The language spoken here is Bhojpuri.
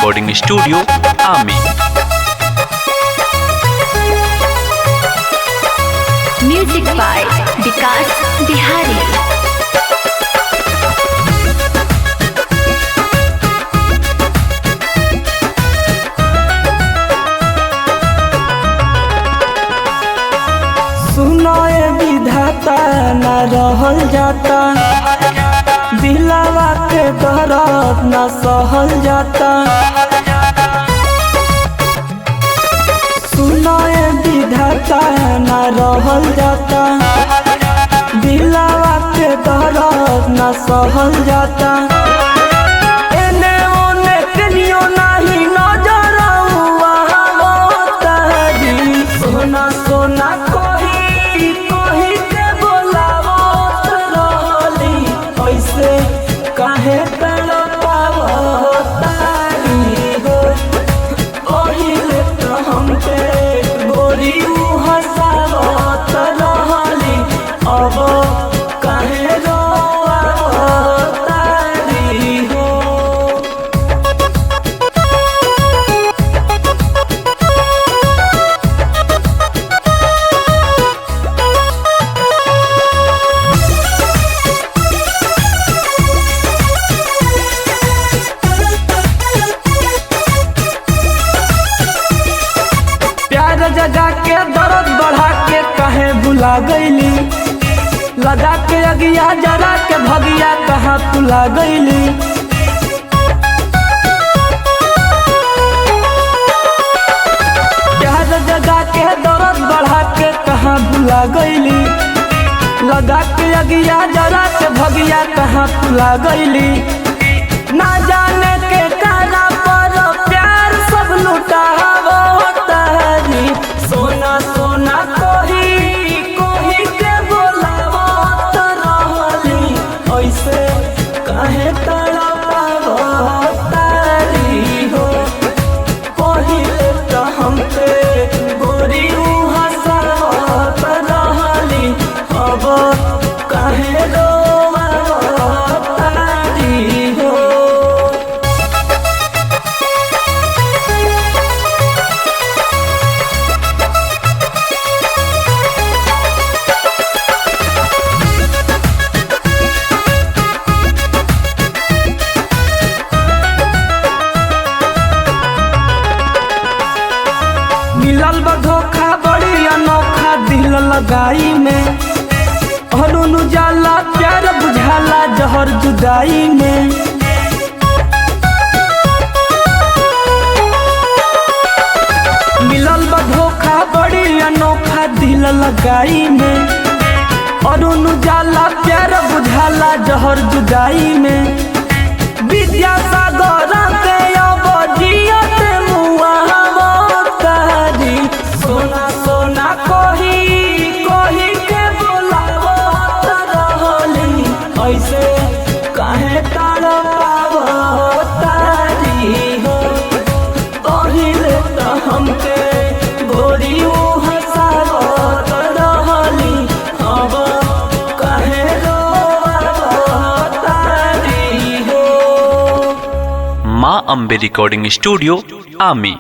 रिकॉर्डिंग स्टूडियो आमी। म्यूजिक बाय विकास बिहारी। सुनाए विधाता न रहल जाता, दिलावा के दर्द न सहल जाता। सुनाए विधाता न रहल जाता, दिलावा के दर्द न सहल जाता। एने ओने कनियो नाही नजर आवता जी, सोना सोना काहे तड़पावतारी हो, ओहिले तो हमके गोरी हंसावत रहली, अब काहे रोवावतारी हो। जगा के दर्द बढ़ा के कहे भुला गईली, लगा के अगिया जरा के भगिया कहाँ तुला गईली। प्यार जगा के दर्द बढ़ा के कहाँ भुला गईली, लगा के अगिया जरा के भगिया कहाँ तुला गईली। ना जाने के कारा पर प्यार सब लुटावता जी, सोना सोना कोही कोही के बोलावत रहली, ऐसे काहे तड़पावतारी हो। पहिले तो हमके गोरी हंसावत रहली, अब काहे रोवावतारी हो। मिलल बा धोखा बड़ी अनोखा दिल लगाई में, अरुण उजाला प्यार बुझाला जहर जुदाई में। मिलल बा धोखा बड़ी अनोखा दिल लगाई में, अरुण उजाला प्यार बुझाला जहर जुदाई में। विद्यासागर के अब जियत मुआवतारी, सोना सोना कोही कोही के बोलावत रहली, ऐसे काहे तड़पावतारी हो। पहिले तो हमके गोरी हंसावत रहली, अब काहे रोवावतारी हो। माँ अम्बे रिकॉर्डिंग स्टूडियो आमी।